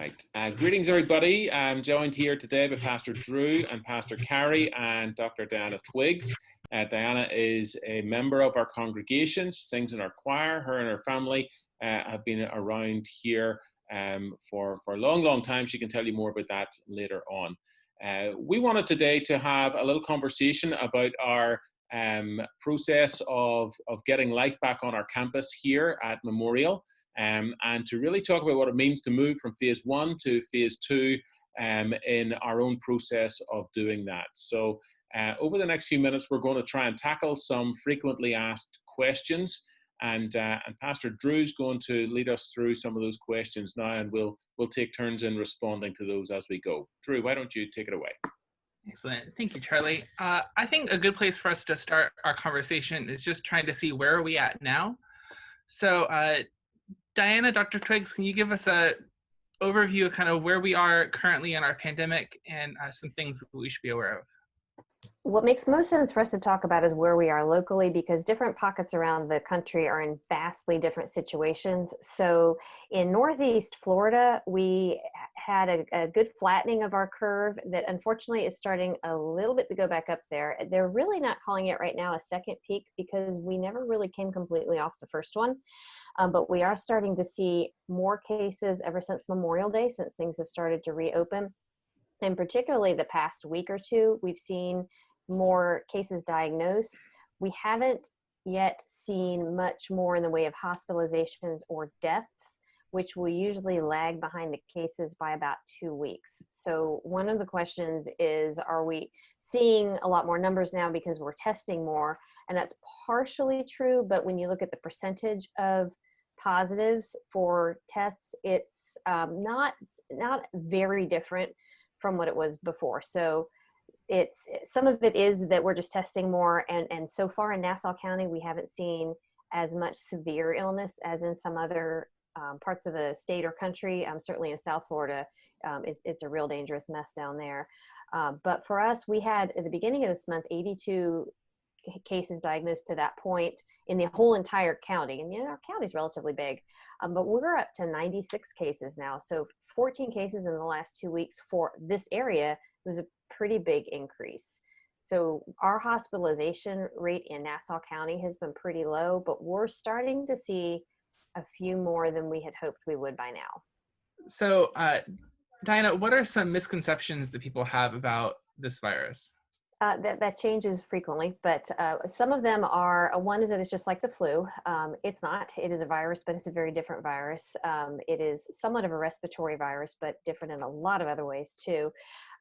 Right. Greetings, everybody. I'm joined here today by Pastor Drew and Pastor Carrie and Dr. Diana Twiggs. Diana is a member of our congregation, sings in our choir. Her and her family have been around here for a long, long time. She can tell you more about that later on. We wanted today to have a little conversation about our process of getting life back on our campus here at Memorial. And to really talk about what it means to move from phase 1 to phase 2 in our own process of doing that. So over the next few minutes, we're going to try and tackle some frequently asked questions. And Pastor Drew's going to lead us through some of those questions now, and we'll take turns in responding to those as we go. Drew, why don't you take it away? Excellent. Thank you, Charlie. I think a good place for us to start our conversation is just trying to see where are we at now. So Diana, Dr. Twiggs, can you give us a overview of kind of where we are currently in our pandemic and some things that we should be aware of? What makes most sense for us to talk about is where we are locally, because different pockets around the country are in vastly different situations. So in Northeast Florida, we had a good flattening of our curve that unfortunately is starting a little bit to go back up there. They're really not calling it right now a second peak because we never really came completely off the first one. But we are starting to see more cases ever since Memorial Day, since things have started to reopen. And particularly the past week or two, we've seen more cases diagnosed. We haven't yet seen much more in the way of hospitalizations or deaths, which will usually lag behind the cases by about 2 weeks. So one of the questions is, are we seeing a lot more numbers now because we're testing more? And that's partially true, but when you look at the percentage of positives for tests, it's not very different from what it was before. So it's some of it is that we're just testing more, and so far in Nassau County we haven't seen as much severe illness as in some other parts of the state or country. Certainly in South Florida, it's a real dangerous mess down there. But for us, we had at the beginning of this month 82 cases diagnosed to that point in the whole entire county. And our county's relatively big, but we're up to 96 cases now. So 14 cases in the last 2 weeks for this area was a pretty big increase. So our hospitalization rate in Nassau County has been pretty low, but we're starting to see a few more than we had hoped we would by now. So Diana, what are some misconceptions that people have about this virus? That changes frequently, but some of them are, one is that it's just like the flu. It's not. It is a virus, but it's a very different virus. It is somewhat of a respiratory virus, but different in a lot of other ways too.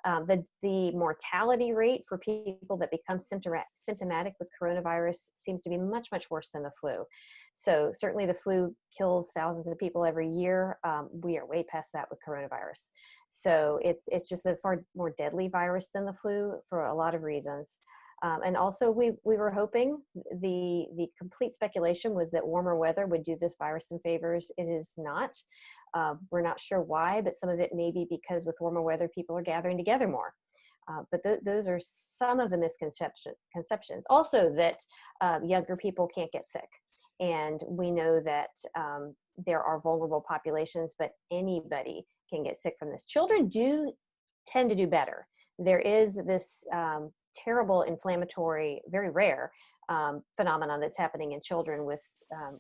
The mortality rate for people that become symptomatic with coronavirus seems to be much, much worse than the flu. So certainly the flu kills thousands of people every year. We are way past that with coronavirus. So it's just a far more deadly virus than the flu for a lot of reasons. And also we were hoping, the complete speculation was that warmer weather would do this virus some favors. It is not. We're not sure why, but some of it may be because with warmer weather, people are gathering together more. But those are some of the misconceptions. Also that younger people can't get sick. And we know that there are vulnerable populations, but anybody can get sick from this. Children do tend to do better. There is this terrible inflammatory, very rare phenomenon that's happening in children with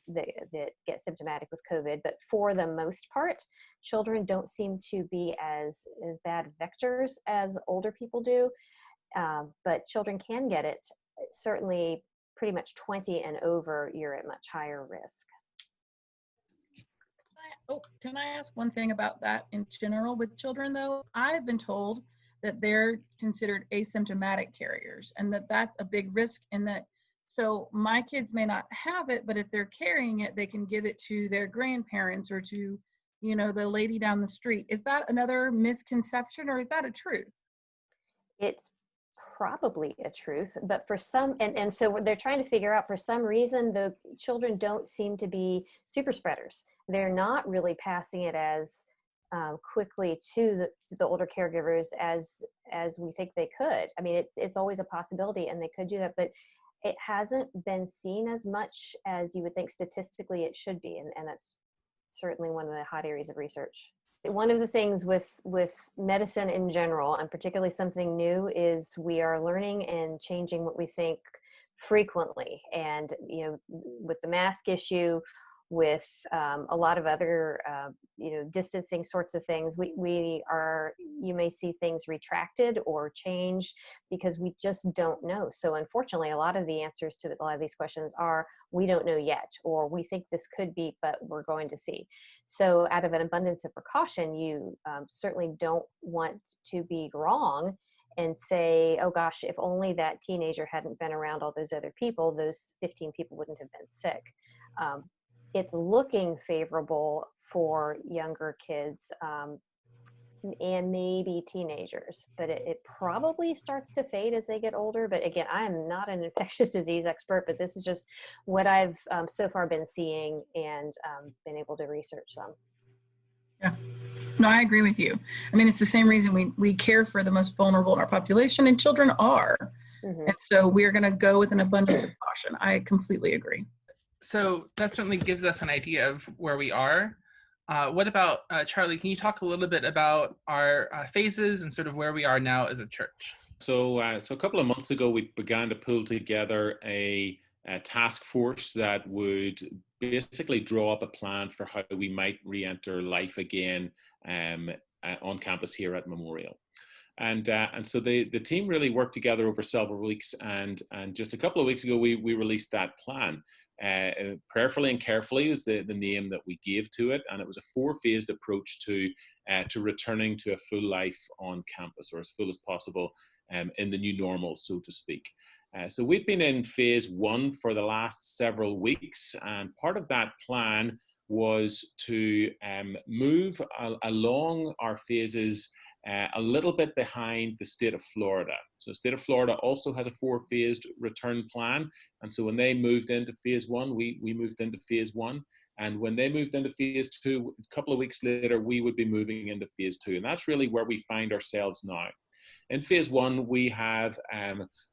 that get symptomatic with COVID. But for the most part, children don't seem to be as bad vectors as older people do. But children can get it. Certainly, pretty much 20 and over, you're at much higher risk. Can I ask one thing about that in general with children though? I've been told that they're considered asymptomatic carriers and that that's a big risk, in that so my kids may not have it, but if they're carrying it, they can give it to their grandparents or to, the lady down the street. Is that another misconception, or is that a truth? It's probably a truth, but for some, and so they're trying to figure out, for some reason, the children don't seem to be super spreaders. They're not really passing it as quickly to the older caregivers as we think they could. I mean, it's always a possibility, and they could do that, but it hasn't been seen as much as you would think statistically it should be, and that's certainly one of the hot areas of research. one of the things with medicine in general, and particularly something new, is we are learning and changing what we think frequently. And with the mask issue, with a lot of other distancing sorts of things, you may see things retracted or changed because we just don't know. So unfortunately, a lot of the answers to a lot of these questions are we don't know yet, or we think this could be, but we're going to see. So out of an abundance of precaution, you certainly don't want to be wrong and say, oh gosh, if only that teenager hadn't been around all those other people, those 15 people wouldn't have been sick. It's looking favorable for younger kids and maybe teenagers, but it probably starts to fade as they get older. But again, I am not an infectious disease expert, but this is just what I've so far been seeing and been able to research some. Yeah. No, I agree with you. I mean, it's the same reason we care for the most vulnerable in our population, and children are. Mm-hmm. And so we're going to go with an abundance of caution. I completely agree. So that certainly gives us an idea of where we are. What about, Charlie, can you talk a little bit about our phases and sort of where we are now as a church? So a couple of months ago, we began to pull together a task force that would basically draw up a plan for how we might re-enter life again on campus here at Memorial. And so the team really worked together over several weeks, and just a couple of weeks ago, we released that plan. Prayerfully and Carefully is the name that we gave to it, and it was a 4-phased approach to returning to a full life on campus, or as full as possible in the new normal, so to speak. So we've been in phase 1 for the last several weeks, and part of that plan was to move along our phases a little bit behind the state of Florida. So the state of Florida also has a 4-phased return plan. And so when they moved into phase 1, we moved into phase 1. And when they moved into phase 2, a couple of weeks later, we would be moving into phase 2. And that's really where we find ourselves now. In phase 1, we have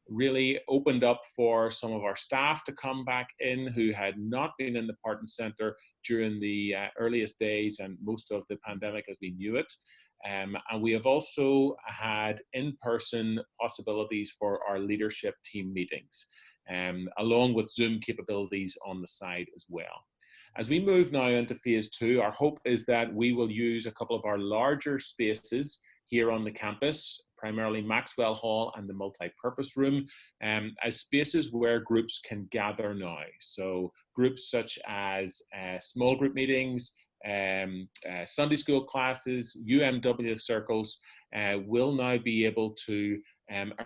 really opened up for some of our staff to come back in who had not been in the Parton Center during the earliest days and most of the pandemic as we knew it. And we have also had in-person possibilities for our leadership team meetings, along with Zoom capabilities on the side as well. As we move now into phase 2, our hope is that we will use a couple of our larger spaces here on the campus, primarily Maxwell Hall and the multi-purpose room, as spaces where groups can gather now. So groups such as small group meetings, Sunday school classes, UMW circles will now be able to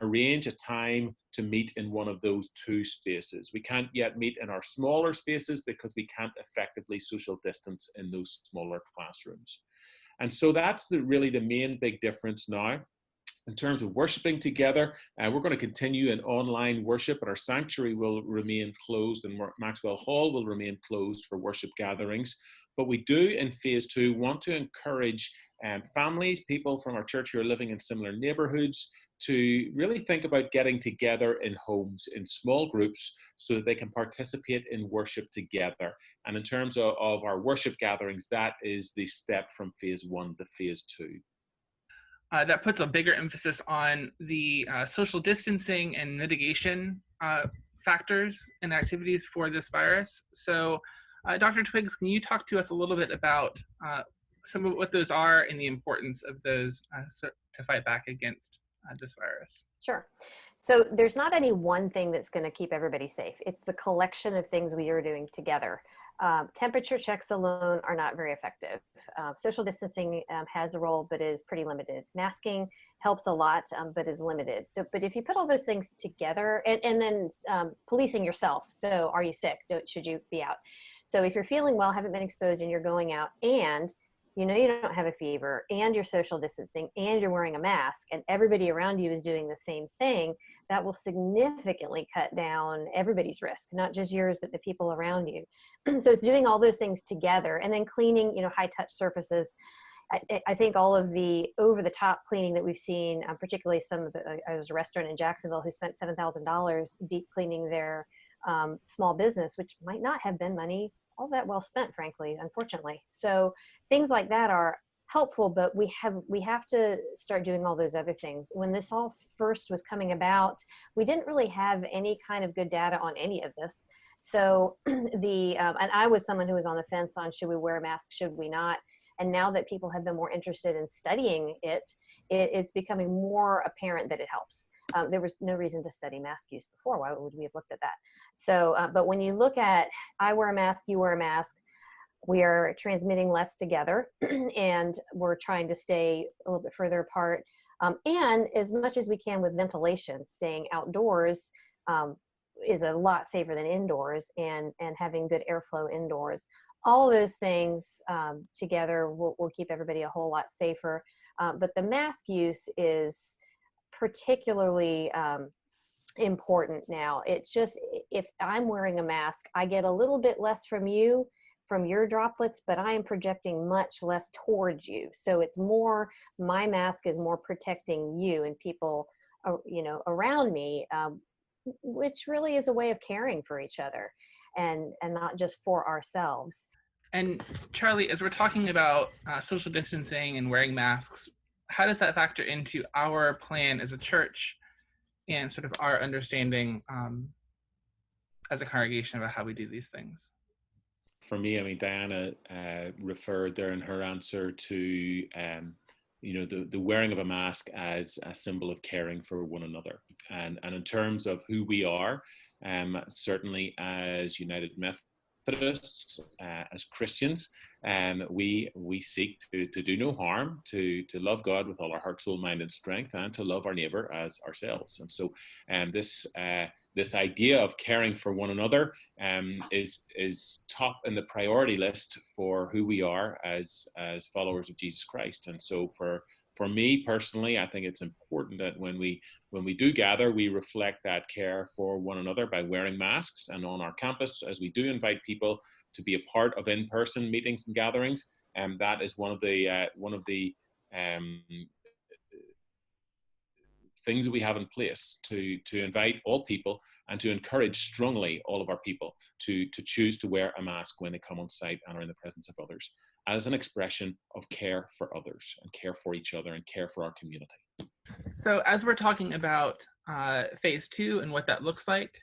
arrange a time to meet in one of those 2 spaces. We can't yet meet in our smaller spaces because we can't effectively social distance in those smaller classrooms. And so that's really the main big difference now. In terms of worshiping together, we're going to continue in online worship, but our sanctuary will remain closed and Maxwell Hall will remain closed for worship gatherings. But we do, in phase 2, want to encourage families, people from our church who are living in similar neighborhoods, to really think about getting together in homes, in small groups, so that they can participate in worship together. And in terms of our worship gatherings, that is the step from phase 1 to phase 2. That puts a bigger emphasis on the social distancing and mitigation factors and activities for this virus. So Dr. Twiggs, can you talk to us a little bit about some of what those are and the importance of those to fight back against this virus? Sure. So there's not any one thing that's going to keep everybody safe. It's the collection of things we are doing together. Temperature checks alone are not very effective. Social distancing has a role, but is pretty limited. Masking helps a lot, but is limited. So, but if you put all those things together, and then policing yourself. So are you sick? Should you be out? So if you're feeling well, haven't been exposed, and you're going out, and you know you don't have a fever, and you're social distancing, and you're wearing a mask, and everybody around you is doing the same thing, that will significantly cut down everybody's risk, not just yours, but the people around you. So it's doing all those things together, and then cleaning, high-touch surfaces. I think all of the over-the-top cleaning that we've seen, particularly I was a restaurant in Jacksonville who spent $7,000 deep cleaning their small business, which might not have been money all that well spent, frankly, unfortunately. So things like that are helpful, but we have to start doing all those other things. When this all first was coming about, we didn't really have any kind of good data on any of this. So and I was someone who was on the fence on, should we wear a mask, should we not? And now that people have been more interested in studying it, it's becoming more apparent that it helps. There was no reason to study mask use before. Why would we have looked at that? So, but when you look at, I wear a mask, you wear a mask, we are transmitting less together, and we're trying to stay a little bit further apart. And as much as we can with ventilation, staying outdoors is a lot safer than indoors, and having good airflow indoors. All those things together will keep everybody a whole lot safer. But the mask use is particularly important now. It's just, if I'm wearing a mask, I get a little bit less from you, from your droplets, but I am projecting much less towards you. So it's more, my mask is more protecting you and people, around me, which really is a way of caring for each other and not just for ourselves. And Charlie, as we're talking about social distancing and wearing masks, how does that factor into our plan as a church and sort of our understanding as a congregation about how we do these things? For me, I mean, Diana referred there in her answer to, the wearing of a mask as a symbol of caring for one another. And in terms of who we are, certainly as United Methodists, as Christians, we seek to do no harm, to love God with all our heart, soul, mind, and strength, and to love our neighbor as ourselves. And so this idea of caring for one another is top in the priority list for who we are as followers of Jesus Christ. And so for me personally, I think it's important that when we do gather, we reflect that care for one another by wearing masks. And on our campus, as we do invite people to be a part of in-person meetings and gatherings, that is one of the things that we have in place to invite all people and to encourage strongly all of our people to choose to wear a mask when they come on site and are in the presence of others, as an expression of care for others and care for each other and care for our community. So as we're talking about phase 2 and what that looks like,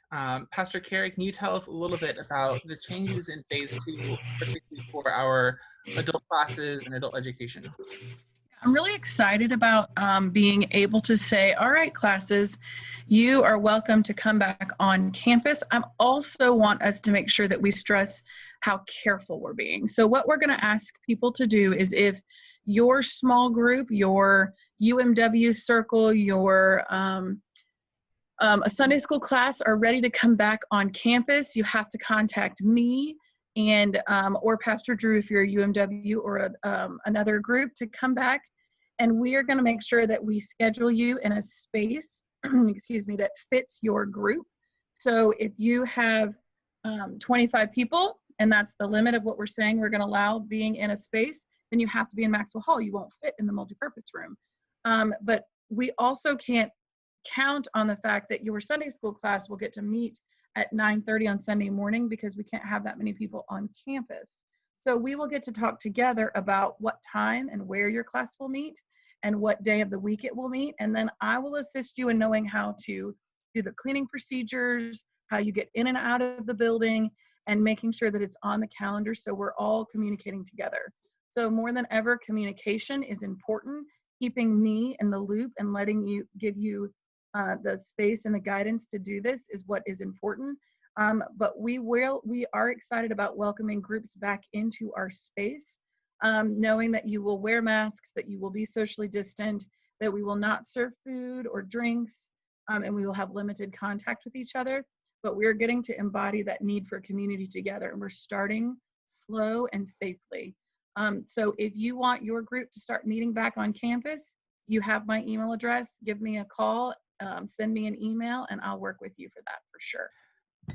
Pastor Carey, can you tell us a little bit about the changes in phase 2, particularly for our adult classes and adult education? I'm really excited about being able to say, all right, classes, you are welcome to come back on campus. I also want us to make sure that we stress how careful we're being. So what we're going to ask people to do is, if your small group, your UMW circle, your a Sunday school class are ready to come back on campus, you have to contact me and or Pastor Drew if you're a UMW or another group to come back, and we are going to make sure that we schedule you in a space that fits your group. So if you have 25 people, and that's the limit of what we're saying we're going to allow being in a space, then you have to be in Maxwell Hall. You won't fit in the multipurpose room. But we also can't count on the fact that your Sunday school class will get to meet at 9:30 on Sunday morning, because we can't have that many people on campus. So we will get to talk together about what time and where your class will meet and what day of the week it will meet. And then I will assist you in knowing how to do the cleaning procedures, how you get in and out of the building, and making sure that it's on the calendar so we're all communicating together. So more than ever, communication is important. Keeping me in the loop and letting you give you the space and the guidance to do this is what is important. But we are excited about welcoming groups back into our space, knowing that you will wear masks, that you will be socially distant, that we will not serve food or drinks, and we will have limited contact with each other. But we're getting to embody that need for community together, and we're starting slow and safely. So if you want your group to start meeting back on campus, you have my email address. Give me a call, send me an email, and I'll work with you for that for sure.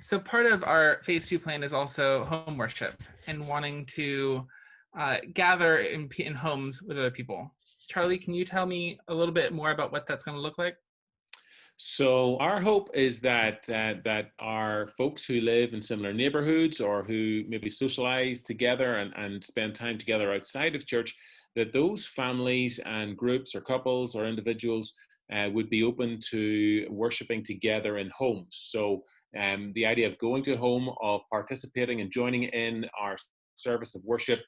So part of our phase 2 plan is also home worship and wanting to gather in homes with other people. Charlie, can you tell me a little bit more about what that's going to look like? So our hope is that our folks who live in similar neighborhoods or who maybe socialize together and spend time together outside of church, that those families and groups or couples or individuals would be open to worshiping together in homes. So the idea of going to a home, of participating and joining in our service of worship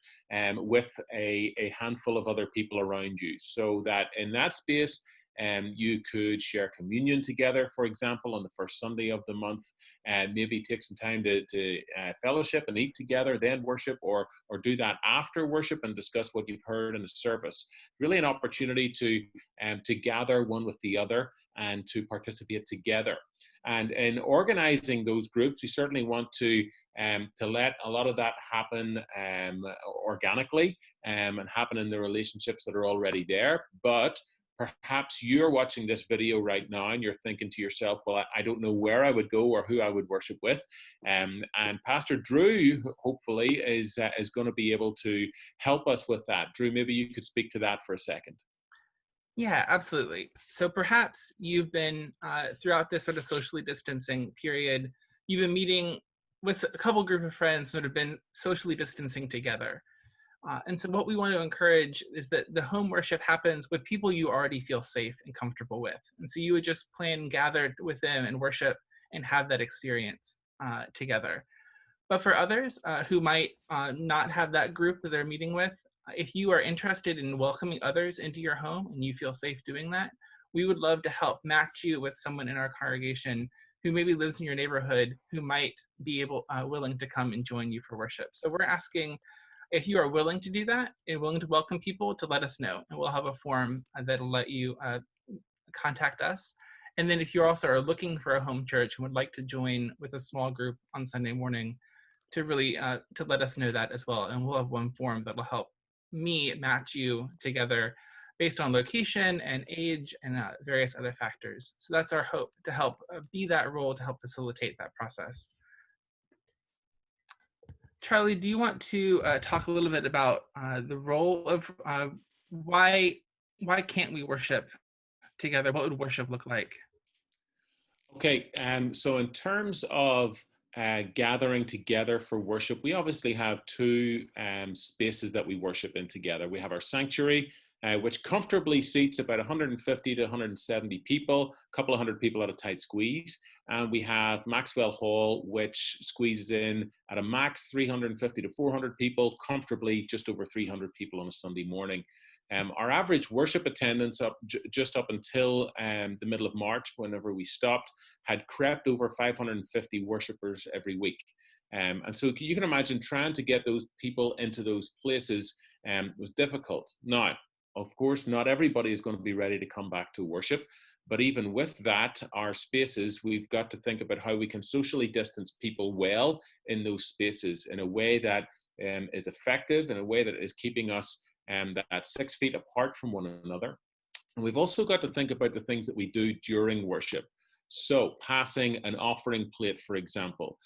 with a handful of other people around you, so that in that space you could share communion together, for example, on the first Sunday of the month, and maybe take some time to fellowship and eat together, then worship, or do that after worship and discuss what you've heard in the service. Really an opportunity to gather one with the other and to participate together. And in organizing those groups, we certainly want to let a lot of that happen organically and happen in the relationships that are already there. But perhaps you're watching this video right now and you're thinking to yourself, well, I don't know where I would go or who I would worship with. And Pastor Drew, hopefully, is going to be able to help us with that. Drew, maybe you could speak to that for a second. Yeah, absolutely. So perhaps you've been, throughout this sort of socially distancing period, you've been meeting with a couple group of friends that have been socially distancing together. And so what we want to encourage is that the home worship happens with people you already feel safe and comfortable with. And so you would just plan, gather with them and worship and have that experience together. But for others who might not have that group that they're meeting with, if you are interested in welcoming others into your home and you feel safe doing that, we would love to help match you with someone in our congregation who maybe lives in your neighborhood who might be willing to come and join you for worship. So we're asking if you are willing to do that and willing to welcome people, to let us know, and we'll have a form that'll let you contact us. And then if you also are looking for a home church and would like to join with a small group on Sunday morning, to really to let us know that as well. And we'll have one form that will help me match you together based on location and age and various other factors. So that's our hope, to help be that role to help facilitate that process. Charlie, do you want to talk a little bit about the role of why can't we worship together? What would worship look like? Okay, so in terms of gathering together for worship, we obviously have two spaces that we worship in together. We have our sanctuary, which comfortably seats about 150 to 170 people, a couple of hundred people at a tight squeeze. And we have Maxwell Hall, which squeezes in at a max 350 to 400 people, comfortably just over 300 people on a Sunday morning. Our average worship attendance just up until the middle of March, whenever we stopped, had crept over 550 worshipers every week. And so you can imagine trying to get those people into those places was difficult. Now, of course, not everybody is going to be ready to come back to worship. But even with that, our spaces, we've got to think about how we can socially distance people well in those spaces in a way that is effective, in a way that is keeping us that 6 feet apart from one another. And we've also got to think about the things that we do during worship. So passing an offering plate, for example,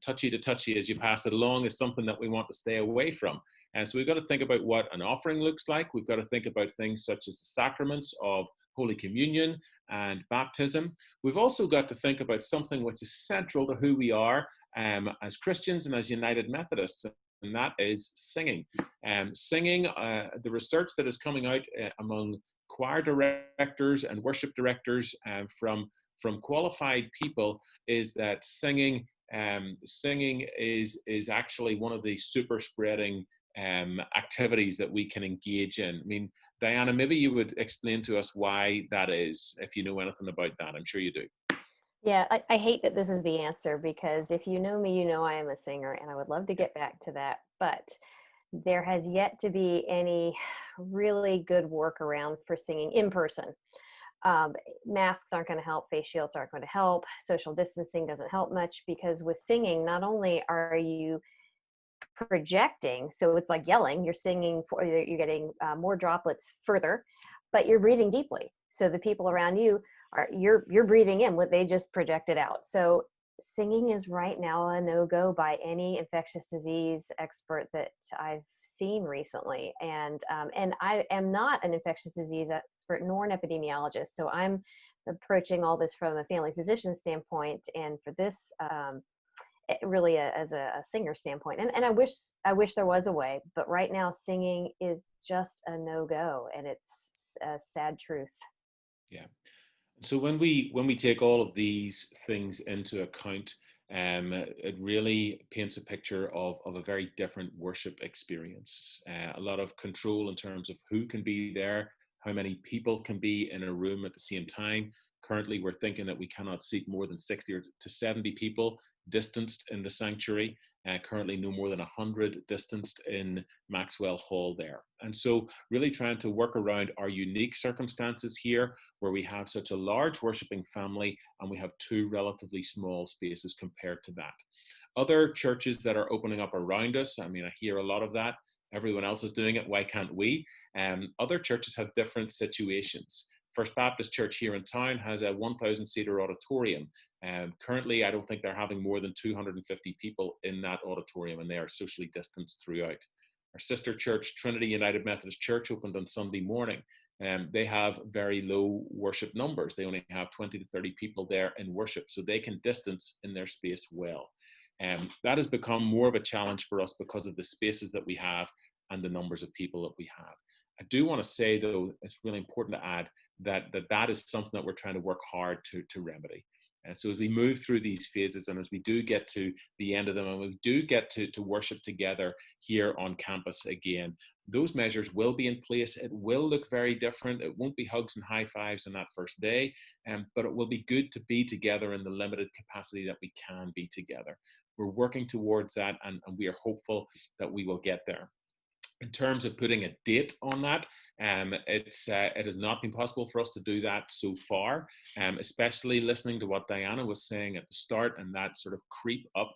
touchy to touchy as you pass it along is something that we want to stay away from. And so we've got to think about what an offering looks like. We've got to think about things such as the sacraments of Holy Communion and baptism. We've also got to think about something which is central to who we are as Christians and as United Methodists, and that is singing. Singing, the research that is coming out among choir directors and worship directors from qualified people is that singing is actually one of the super spreading activities that we can engage in. I mean, Diana, maybe you would explain to us why that is, if you know anything about that. I'm sure you do. Yeah, I hate that this is the answer, because if you know me, you know I am a singer, and I would love to get back to that. But there has yet to be any really good workaround for singing in person. Masks aren't going to help, face shields aren't going to help, social distancing doesn't help much, because with singing, not only are you projecting, so it's like yelling, you're singing, you're getting more droplets further, but you're breathing deeply. So the people around you you're breathing in what they just projected out. So singing is right now a no-go by any infectious disease expert that I've seen recently. And I am not an infectious disease expert nor an epidemiologist. So I'm approaching all this from a family physician standpoint. And for this really as a singer standpoint. And I wish there was a way, but right now singing is just a no-go, and it's a sad truth. Yeah. So when we take all of these things into account, it really paints a picture of a very different worship experience. A lot of control in terms of who can be there, how many people can be in a room at the same time. Currently, we're thinking that we cannot seat more than 60 to 70 people distanced in the sanctuary. Currently, no more than 100 distanced in Maxwell Hall there. And so really trying to work around our unique circumstances here, where we have such a large worshiping family and we have two relatively small spaces compared to that. Other churches that are opening up around us, I mean, I hear a lot of that. Everyone else is doing it, why can't we? Other churches have different situations. First Baptist Church here in town has a 1,000-seater auditorium. Currently, I don't think they're having more than 250 people in that auditorium, and they are socially distanced throughout. Our sister church, Trinity United Methodist Church, opened on Sunday morning. They have very low worship numbers. They only have 20 to 30 people there in worship, so they can distance in their space well. That has become more of a challenge for us because of the spaces that we have and the numbers of people that we have. I do want to say, though, it's really important to add that is something that we're trying to work hard to remedy. And so as we move through these phases, and as we do get to the end of them, and we do get to worship together here on campus again, those measures will be in place. It will look very different. It won't be hugs and high fives on that first day, but it will be good to be together in the limited capacity that we can be together. We're working towards that, and we are hopeful that we will get there. In terms of putting a date on that, it has not been possible for us to do that so far, especially listening to what Diana was saying at the start, and that sort of creep up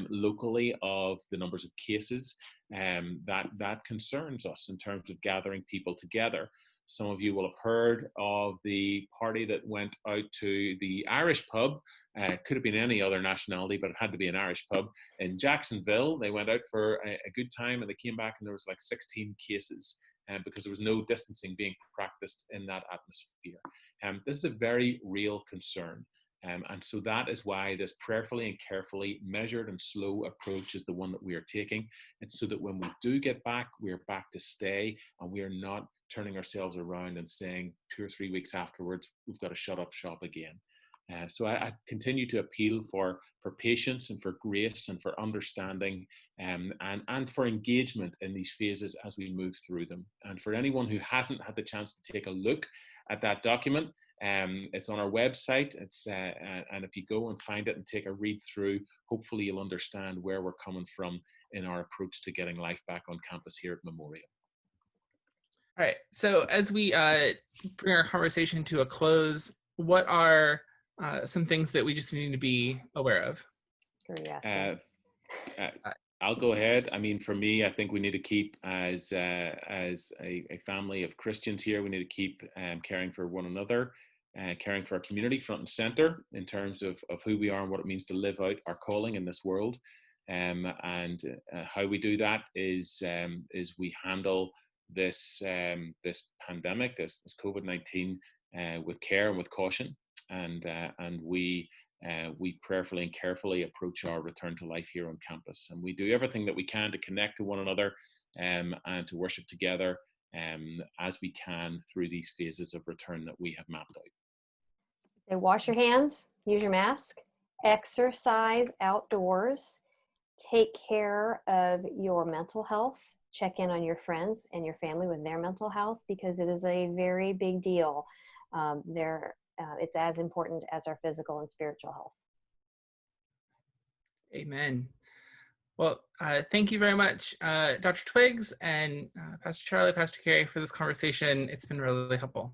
locally of the numbers of cases. That concerns us in terms of gathering people together. Some of you will have heard of the party that went out to the Irish pub. Could have been any other nationality, but it had to be an Irish pub in Jacksonville. They went out for a good time, and they came back and there was like 16 cases because there was no distancing being practiced in that atmosphere. This is a very real concern. And so that is why this prayerfully and carefully measured and slow approach is the one that we are taking. It's so that when we do get back, we're back to stay, and we are not turning ourselves around and saying 2 or 3 weeks afterwards, we've got to shut up shop again. So I continue to appeal for patience and for grace and for understanding and for engagement in these phases as we move through them. And for anyone who hasn't had the chance to take a look at that document, it's on our website. And if you go and find it and take a read through, hopefully you'll understand where we're coming from in our approach to getting life back on campus here at Memorial. All right, so as we bring our conversation to a close, what are some things that we just need to be aware of? I'll go ahead. I mean, for me, I think we need to keep, as a family of Christians here, we need to keep caring for one another, caring for our community front and center in terms of who we are and what it means to live out our calling in this world. And how we do that is we handle this pandemic, this COVID-19, with care and with caution, and we prayerfully and carefully approach our return to life here on campus, and we do everything that we can to connect to one another and to worship together as we can through these phases of return that we have mapped out. So wash your hands, use your mask, exercise outdoors, take care of your mental health. Check in on your friends and your family with their mental health, because it is a very big deal. It's as important as our physical and spiritual health. Amen. Well, thank you very much, Dr. Twiggs and Pastor Charlie, Pastor Carey, for this conversation. It's been really helpful.